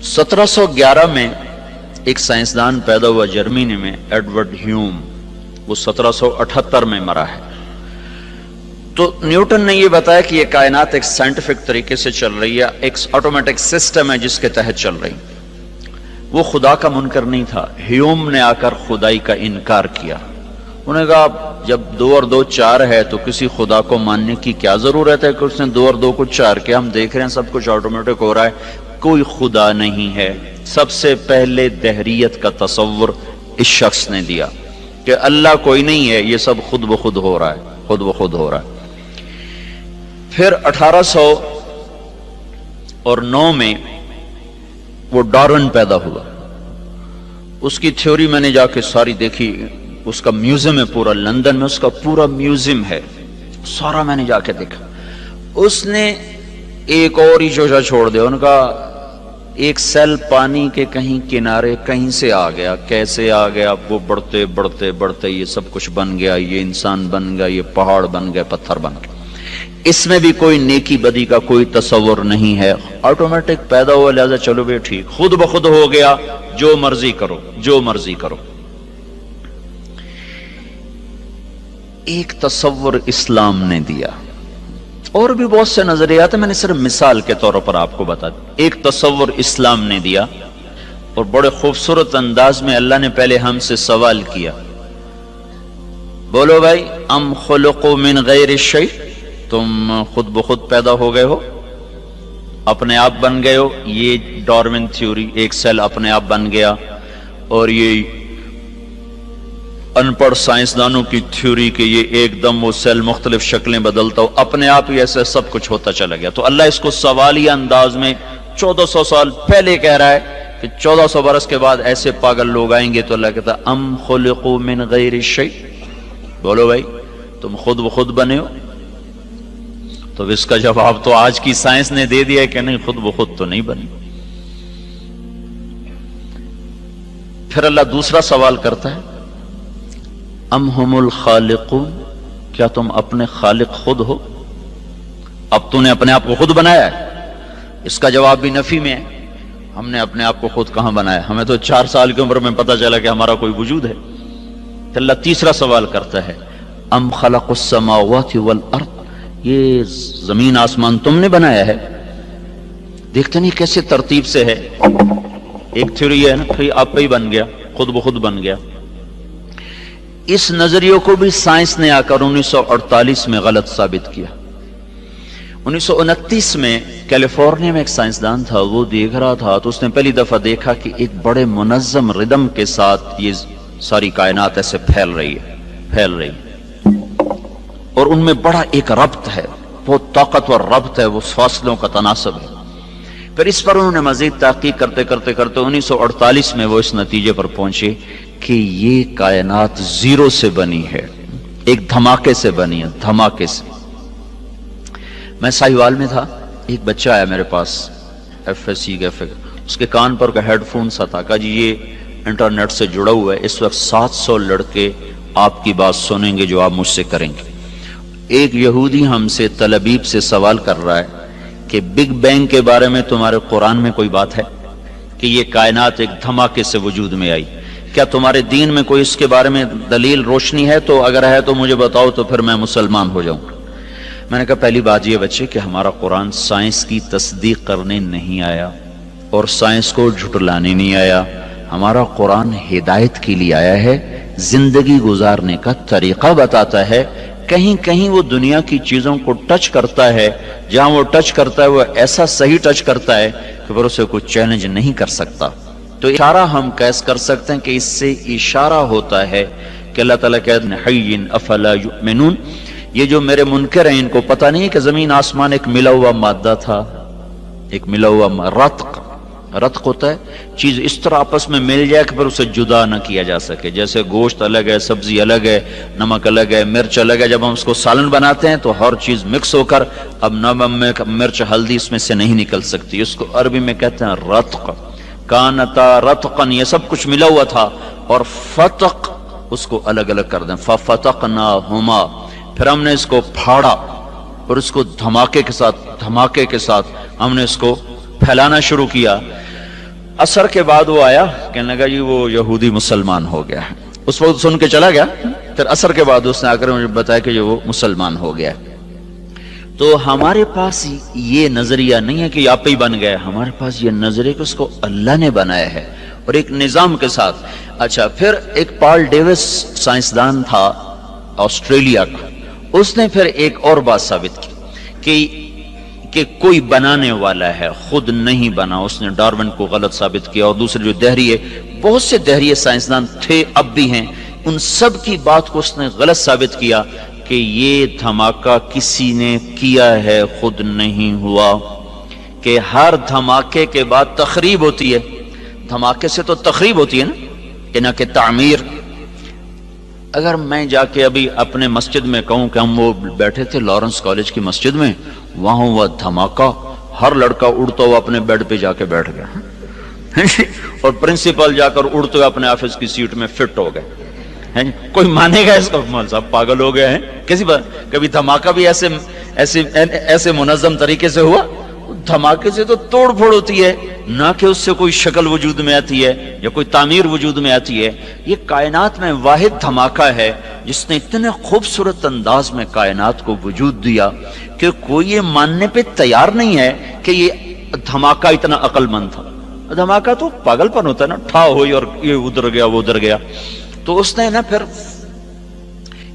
1711 میں ایک سائنسدان پیدا ہوا جرمنی میں، ایڈورڈ ہیوم، وہ 1778 میں مرا ہے۔ تو نیوٹن نے یہ بتایا کہ یہ کائنات ایک سائنٹیفک طریقے سے چل رہی ہے، ایک آٹومیٹک سسٹم ہے جس کے تحت چل رہی۔ وہ خدا کا منکر نہیں تھا۔ ہیوم نے آ کر خدائی کا انکار کیا۔ انہوں نے کہا جب 2 اور 2 4 ہے تو کسی خدا کو ماننے کی کیا ضرورت ہے کہ اس نے 2 اور 2 کو 4 کیا؟ ہم دیکھ رہے ہیں سب کچھ آٹومیٹک ہو رہا ہے، کوئی خدا نہیں ہے۔ سب سے پہلے دہریت کا تصور اس شخص نے دیا کہ اللہ کوئی نہیں ہے، یہ سب خود بخود ہو رہا ہے، خود بخود ہو رہا ہے۔ پھر 1809 میں وہ ڈارون پیدا ہوا۔ اس کی تھیوری میں نے جا کے ساری دیکھی، اس کا میوزیم ہے پورا لندن میں، اس کا پورا میوزیم ہے، سارا میں نے جا کے دیکھا۔ اس نے ایک اور ہی چوچا چھوڑ دیا، ان کا ایک سیل پانی کے کہیں کنارے کہیں سے آ گیا، کیسے آ گیا؟ وہ بڑھتے بڑھتے بڑھتے یہ سب کچھ بن گیا، یہ انسان بن گیا، یہ پہاڑ بن گئے، پتھر بن گئے۔ اس میں بھی کوئی نیکی بدی کا کوئی تصور نہیں ہے، آٹومیٹک پیدا ہوا، لہذا چلو بھی ٹھیک، خود بخود ہو گیا، جو مرضی کرو، جو مرضی کرو۔ ایک تصور اسلام نے دیا، اور بھی بہت سے نظریات ہیں، میں نے صرف مثال کے طور پر آپ کو بتا دیا۔ ایک تصور اسلام نے دیا، اور بڑے خوبصورت انداز میں اللہ نے پہلے ہم سے سوال کیا، بولو بھائی، ام خلقوا من غیر الشیء، تم خود بخود پیدا ہو گئے ہو، اپنے آپ بن گئے ہو؟ یہ ڈارون تھیوری، ایک سیل اپنے آپ بن گیا، اور یہ ان پڑھ سائنسدانوں کی تھیوری کہ یہ ایک دم وہ سیل مختلف شکلیں بدلتا ہو، اپنے آپ ہی ایسے سب کچھ ہوتا چلا گیا۔ تو اللہ اس کو سوالیہ انداز میں 1400 سال پہلے کہہ رہا ہے کہ 1400 برس کے بعد ایسے پاگل لوگ آئیں گے، تو اللہ کہتا ہے ام خلقوا من غیر الشیء، بولو بھائی تم خود بخود بنے ہو؟ تو اس کا جواب تو آج کی سائنس نے دے دیا ہے کہ نہیں، خود بخود تو نہیں بنی۔ پھر اللہ دوسرا سوال کرتا ہے، ام ہم الخالقون، کیا تم اپنے خالق خود ہو؟ اب تو نے اپنے آپ کو خود بنایا ہے؟ اس کا جواب بھی نفی میں ہے، ہم نے اپنے آپ کو خود کہاں بنایا؟ ہمیں تو 4 سال کی عمر میں پتہ چلا کہ ہمارا کوئی وجود ہے۔ تو اللہ تیسرا سوال کرتا ہے، ام خلق السماوات والارض، یہ زمین آسمان تم نے بنایا ہے؟ دیکھتے نہیں کیسے ترتیب سے ہے۔ ایک تھیوری ہے نا کہ آپ پہ ہی بن گیا، خود بخود بن گیا۔ اس نظریوں کو بھی سائنس نے آ کر 1948 میں غلط ثابت کیا۔ 1929 میں کیلیفورنیا میں ایک سائنسدان تھا، وہ دیکھ رہا تھا تو اس نے پہلی دفعہ دیکھا کہ ایک بڑے منظم ردم کے ساتھ یہ ساری کائنات ایسے پھیل رہی ہے، اور ان میں بڑا ایک ربط ہے، بہت طاقتور ربط ہے، وہ فاصلوں کا تناسب ہے۔ پھر اس پر انہوں نے مزید تحقیق کرتے 1948 میں وہ اس نتیجے پر پہنچے کہ یہ کائنات زیرو سے بنی ہے، ایک دھماکے سے بنی ہے، دھماکے سے۔ میں ساہیوال میں تھا، ایک بچہ آیا میرے پاس، FSC کا، اس کے کان پر کا ہیڈ فون سا تھا، کہا جی یہ انٹرنیٹ سے جڑا ہوا ہے، اس وقت 700 لڑکے آپ کی بات سنیں گے جو آپ مجھ سے کریں گے۔ ایک یہودی ہم سے تل ابیب سے سوال کر رہا ہے کہ بگ بینگ کے بارے میں تمہارے قرآن میں کوئی بات ہے کہ یہ کائنات ایک دھماکے سے وجود میں آئی؟ کیا تمہارے دین میں کوئی اس کے بارے میں دلیل روشنی ہے؟ تو اگر ہے تو مجھے بتاؤ، تو پھر میں مسلمان ہو جاؤں۔ میں نے کہا پہلی بات یہ بچے کہ ہمارا قرآن سائنس کی تصدیق کرنے نہیں آیا اور سائنس کو جھٹلانے نہیں آیا، ہمارا قرآن ہدایت کے لیے آیا ہے، زندگی گزارنے کا طریقہ بتاتا ہے۔ کہیں کہیں وہ دنیا کی چیزوں کو ٹچ کرتا ہے، جہاں وہ ٹچ کرتا ہے وہ ایسا صحیح ٹچ کرتا ہے کہ پھر اسے کوئی چیلنج نہیں کر سکتا۔ تو اشارہ ہم کیس کر سکتے ہیں کہ اس سے اشارہ ہوتا ہے کہ اللہ تعالیٰ کہتے ہیں حی افلا یؤمنون، یہ جو میرے منکر ہیں ان کو پتہ نہیں کہ زمین آسمان ایک ملا ہوا مادہ تھا، ایک ملا ہوا رتق ہوتا ہے، چیز اس طرح آپس میں مل جائے کہ پھر اسے جدا نہ کیا جا سکے۔ جیسے گوشت الگ ہے، سبزی الگ ہے، نمک الگ ہے، مرچ الگ ہے، جب ہم اس کو سالن بناتے ہیں تو ہر چیز مکس ہو کر اب نمک مرچ ہلدی اس میں سے نہیں نکل سکتی، اس کو عربی میں کہتے ہیں رتق۔ کانتا رتقن، یہ سب کچھ ملا ہوا تھا، اور فتق اس کو الگ الگ کر دیں، ففتقناہما، پھر ہم نے اس کو پھاڑا اور اس کو دھماکے کے ساتھ ہم نے اس کو پھیلانا شروع کیا۔ عصر کے بعد وہ آیا، کہنے لگا جی وہ یہودی مسلمان ہو گیا ہے. اس وقت سن کے چلا گیا، پھر عصر کے بعد اس نے آ کر مجھے بتایا کہ وہ مسلمان ہو گیا. تو ہمارے پاس یہ نظریہ نہیں ہے کہ آپ ہی بن گئے، ہمارے پاس یہ نظریہ کہ اس کو اللہ نے بنایا ہے اور ایک نظام کے ساتھ. اچھا، پھر ایک پال ڈیوس سائنسدان تھا آسٹریلیا کا، اس نے پھر ایک اور بات ثابت کی کہ کوئی بنانے والا ہے، خود نہیں بنا. اس نے ڈارون کو غلط ثابت کیا، اور دوسرے جو دہریے، بہت سے دہریے سائنسدان تھے، اب بھی ہیں، ان سب کی بات کو اس نے غلط ثابت کیا کہ یہ دھماکہ کسی نے کیا ہے، خود نہیں ہوا. کہ ہر دھماکے کے بعد تخریب ہوتی ہے، دھماکے سے تو تخریب ہوتی ہے نا، نہ کہ تعمیر. اگر میں جا کے ابھی اپنے مسجد میں کہوں کہ ہم وہ بیٹھے تھے لارنس کالج کی مسجد میں، وہاں ہوا دھماکہ، ہر لڑکا اڑتا ہوا اپنے بیڈ پہ جا کے بیٹھ گیا اور پرنسپل جا کر اڑتے ہوئے اپنے آفس کی سیٹ میں فٹ ہو گئے. کوئی مانے گا اس کو؟ مول صاحب پاگل ہو گئے ہیں. کسی بار کبھی دھماکہ بھی ایسے منظم طریقے سے ہوا؟ دھماکے سے تو توڑ پھوڑ ہوتی ہے، نہ کہ اس سے کوئی شکل وجود میں آتی ہے یا کوئی تعمیر وجود میں آتی ہے. یہ کائنات میں واحد دھماکہ ہے جس نے اتنے خوبصورت انداز میں کائنات کو وجود دیا کہ کوئی یہ ماننے پہ تیار نہیں ہے کہ یہ دھماکہ اتنا عقل مند تھا. دھماکہ تو پاگل پن ہوتا ہے نا، ٹھا ہوئی اور یہ ادھر گیا وہ ادھر گیا. تو اس نے نا پھر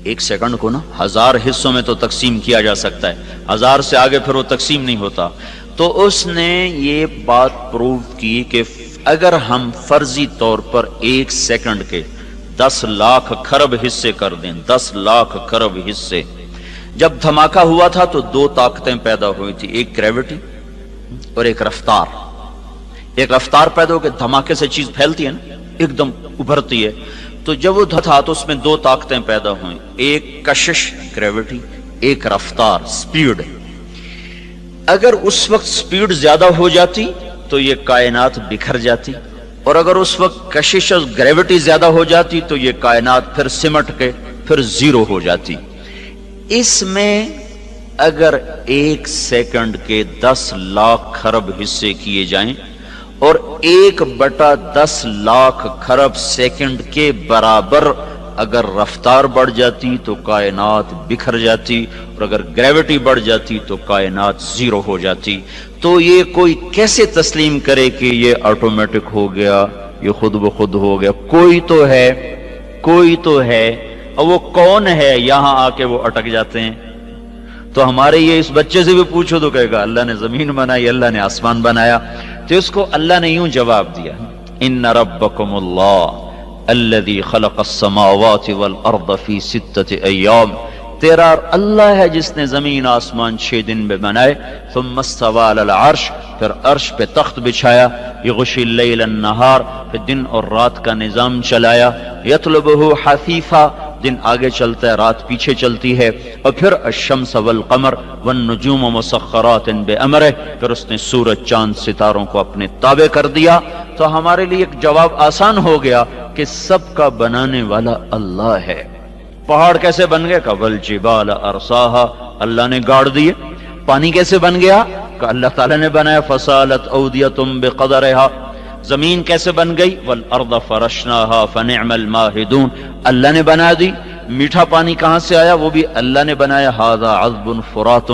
ایک سیکنڈ کو نا 1000 حصوں میں تو تقسیم کیا جا سکتا ہے، 1000 سے آگے پھر وہ تقسیم نہیں ہوتا. تو اس نے یہ بات پروو کی کہ اگر ہم فرضی طور پر 1 سیکنڈ کے 10 لاکھ خرب حصے کر دیں، 10 لاکھ خرب حصے. جب دھماکہ ہوا تھا تو 2 طاقتیں پیدا ہوئی تھی، ایک گریوٹی اور ایک رفتار. ایک رفتار پیدا ہو کے دھماکے سے چیز پھیلتی ہے نا، ایک دم ابھرتی ہے. تو جب وہ تھا تو اس میں 2 طاقتیں پیدا ہوئیں، ایک کشش گریوٹی، ایک رفتار سپیڈ. اگر اس وقت سپیڈ زیادہ ہو جاتی تو یہ کائنات بکھر جاتی، اور اگر اس وقت کشش اور گریوٹی زیادہ ہو جاتی تو یہ کائنات پھر سمٹ کے پھر زیرو ہو جاتی. اس میں اگر 1 سیکنڈ کے 10 لاکھ خرب حصے کیے جائیں اور 1/10 لاکھ خرب سیکنڈ کے برابر اگر رفتار بڑھ جاتی تو کائنات بکھر جاتی، اور اگر گریوٹی بڑھ جاتی تو کائنات زیرو ہو جاتی. تو یہ کوئی کیسے تسلیم کرے کہ یہ آٹومیٹک ہو گیا، یہ خود بخود ہو گیا؟ کوئی تو ہے، کوئی تو ہے. اور وہ کون ہے؟ یہاں آ کے وہ اٹک جاتے ہیں. تو ہمارے یہ اس بچے سے بھی پوچھو تو کہے گا اللہ نے زمین بنائی، اللہ نے آسمان بنایا. تو اس کو اللہ نے یوں جواب دیا، ان ربکم اللہ الذی خلق السماوات والارض فی 6 ایام. تیرا اللہ ہے جس نے زمین آسمان 6 دن میں بنائے. ثم استوى علی العرش، پھر عرش پہ تخت بچھایا. یغشی اللیل النہار، پھر دن اور رات کا نظام چلایا. یطلبہ حثیثا، دن آگے چلتا ہے رات پیچھے چلتی ہے. اور پھر الشمس والقمر والنجوم مسخرات بامرہ، پھر اس نے سورج چاند ستاروں کو اپنے تابع کر دیا. تو ہمارے لیے ایک جواب آسان ہو گیا کہ سب کا بنانے والا اللہ ہے. پہاڑ کیسے بن گئے؟ والجبال ارساہا، اللہ نے گاڑ دیے. پانی کیسے بن گیا؟ کہ اللہ تعالیٰ نے بنایا. فسالت اودیۃ بقدرہا. زمین کیسے بن گئی؟ والارض فرشناہا فنعم الماہدون، اللہ نے بنا دی. میٹھا پانی کہاں سے آیا؟ وہ بھی اللہ نے بنایا. ھذا عذب فرات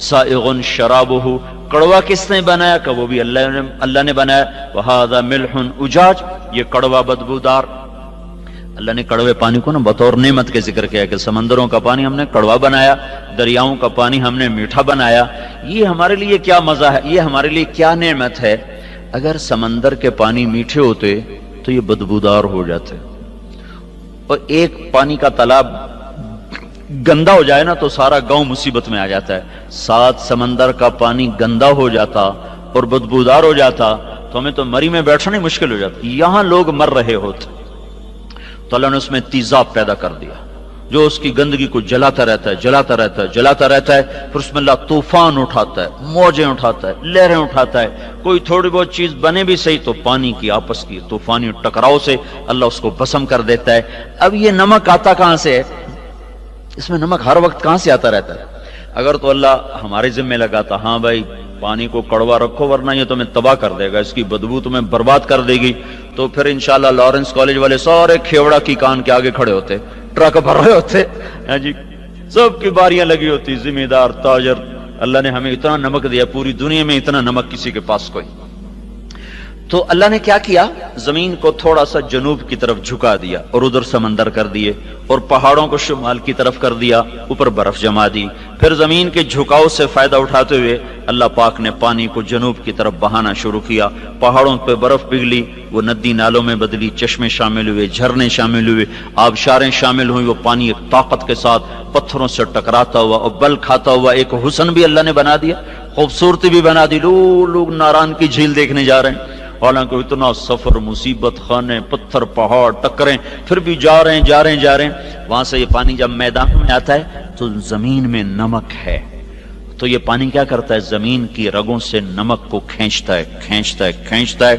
سائغ شرابہ، کڑوا کس نے بنایا؟ کہ وہ بھی اللہ نے بنایا. وھذا ملح اجاج، یہ کڑوا بدبودار. اللہ نے کڑوے پانی کو نا بطور نعمت کے ذکر کیا کہ سمندروں کا پانی ہم نے کڑوا بنایا، دریاؤں کا پانی ہم نے میٹھا بنایا. یہ ہمارے لیے کیا مزہ ہے، یہ ہمارے لیے کیا نعمت ہے. اگر سمندر کے پانی میٹھے ہوتے تو یہ بدبودار ہو جاتے، اور ایک پانی کا تالاب گندا ہو جائے نا تو سارا گاؤں مصیبت میں آ جاتا ہے. 7 سمندر کا پانی گندا ہو جاتا اور بدبودار ہو جاتا تو ہمیں تو مری میں بیٹھنا ہی مشکل ہو جاتا. یہاں لوگ مر رہے ہوتے تو اللہ نے اس میں تیزاب پیدا کر دیا جو اس کی گندگی کو جلاتا رہتا ہے، جلاتا رہتا ہے، جلاتا رہتا ہے. پھر اس میں اللہ طوفان اٹھاتا ہے، موجیں اٹھاتا ہے، لہریں اٹھاتا ہے. کوئی تھوڑی بہت چیز بنے بھی صحیح تو پانی کی آپس کی طوفانی ٹکراؤ سے اللہ اس کو بھسم کر دیتا ہے. اب یہ نمک آتا کہاں سے ہے؟ اس میں نمک ہر وقت کہاں سے آتا رہتا ہے؟ اگر تو اللہ ہمارے ذمہ لگاتا ہاں بھائی پانی کو کڑوا رکھو ورنہ یہ تمہیں تباہ کر دے گا، اس کی بدبو تمہیں برباد کر دے گی، تو پھر انشاءاللہ لارنس کالج والے سارے کھیوڑا کی کان کے آگے کھڑے ہوتے، ٹرک بھر رہے ہوتے، ہاں جی سب کی باریاں لگی ہوتی، ذمہ دار، تاجر۔ اللہ نے ہمیں اتنا نمک دیا، پوری دنیا میں اتنا نمک کسی کے پاس کوئی۔ تو اللہ نے کیا کیا، زمین کو تھوڑا سا جنوب کی طرف جھکا دیا اور ادھر سمندر کر دیے، اور پہاڑوں کو شمال کی طرف کر دیا، اوپر برف جما دی۔ پھر زمین کے جھکاؤ سے فائدہ اٹھاتے ہوئے اللہ پاک نے پانی کو جنوب کی طرف بہانا شروع کیا، پہاڑوں پہ برف پگھلی، وہ ندی نالوں میں بدلی، چشمے شامل ہوئے، جھرنے شامل ہوئے، آبشاریں شامل ہوئی، وہ پانی ایک طاقت کے ساتھ پتھروں سے ٹکراتا ہوا اور بل کھاتا ہوا ایک حسن بھی اللہ نے بنا دیا، خوبصورتی بھی بنا دی۔ لوگ ناران کی جھیل دیکھنے جا رہے ہیں، حالانکہ اتنا سفر، مصیبت خانے، پتھر، پہاڑ، ٹکریں، پھر بھی جا رہے ہیں۔ وہاں سے یہ پانی جب میدان میں آتا ہے تو زمین میں نمک ہے، تو یہ پانی کیا کرتا ہے، زمین کی رگوں سے نمک کو کھینچتا ہے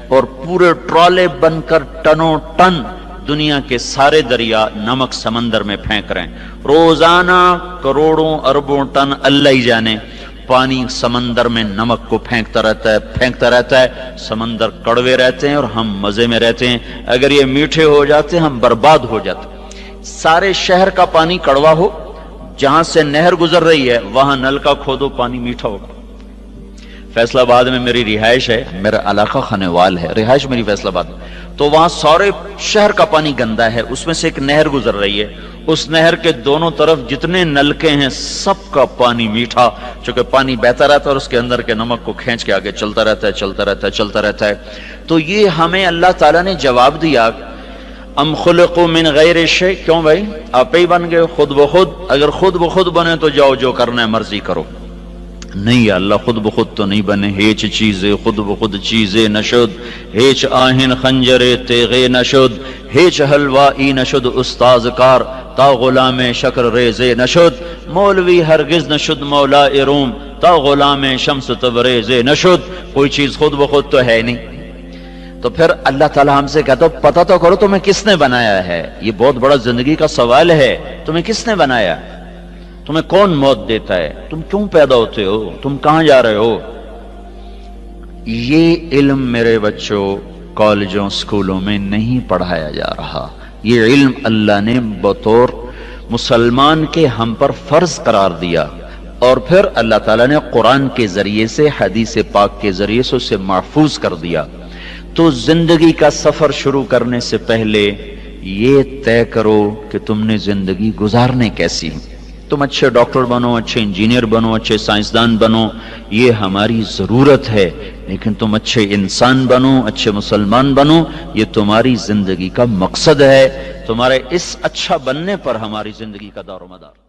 اور پورے ٹرالے بن کر ٹنوں ٹن دنیا کے سارے دریا نمک سمندر میں پھینک رہے ہیں۔ روزانہ کروڑوں اربوں ٹن اللہ ہی جانے پانی سمندر میں نمک کو پھینکتا رہتا ہے۔ سمندر کڑوے رہتے ہیں اور ہم مزے میں رہتے ہیں، اگر یہ میٹھے ہو جاتے ہم برباد ہو جاتے۔ سارے شہر کا پانی کڑوا ہو، جہاں سے نہر گزر رہی ہے وہاں نل کا کھودو پانی میٹھا ہوگا۔ فیصل آباد میں میری رہائش ہے، میرا علاقہ خانوال ہے، رہائش میری فیصل آباد، تو وہاں سارے شہر کا پانی گندا ہے، اس میں سے ایک نہر گزر رہی ہے، اس نہر کے دونوں طرف جتنے نلکے ہیں سب کا پانی میٹھا، چونکہ پانی بہتا رہتا ہے اور اس کے اندر کے نمک کو کھینچ کے آگے چلتا رہتا ہے۔ تو یہ ہمیں اللہ تعالیٰ نے جواب دیا، ام خلقوا من غیر شیء، کیوں بھائی آپ ہی بن گئے خود بخود؟ اگر خود بخود بنے تو جاؤ جو کرنا ہے مرضی کرو۔ نہیں اللہ خود بخود تو نہیں بنے، ہیچ چیزیں خود بخود چیزیں نشد، ہیچ آہن خنجر تیغے نشد، ہیچ حلوائی نشد استاذ کار، تا غلام شکر ریزے نشد، مولوی ہرگز نشد مولا روم، تا غلام شمس تبریزے نشد۔ کوئی چیز خود بخود تو ہے نہیں۔ تو پھر اللہ تعالیٰ ہم سے کہتا ہے پتہ تو کرو تمہیں کس نے بنایا ہے، یہ بہت بڑا زندگی کا سوال ہے، تمہیں کس نے بنایا، تمہیں کون موت دیتا ہے، تم کیوں پیدا ہوتے ہو، تم کہاں جا رہے ہو؟ یہ علم میرے بچوں کالجوں سکولوں میں نہیں پڑھایا جا رہا، یہ علم اللہ نے بطور مسلمان کے ہم پر فرض قرار دیا، اور پھر اللہ تعالیٰ نے قرآن کے ذریعے سے، حدیث پاک کے ذریعے سے اسے محفوظ کر دیا۔ تو زندگی کا سفر شروع کرنے سے پہلے یہ طے کرو کہ تم نے زندگی گزارنے کیسی، تم اچھے ڈاکٹر بنو، اچھے انجینئر بنو، اچھے سائنسدان بنو، یہ ہماری ضرورت ہے، لیکن تم اچھے انسان بنو، اچھے مسلمان بنو، یہ تمہاری زندگی کا مقصد ہے، تمہارے اس اچھا بننے پر ہماری زندگی کا دار و مدار۔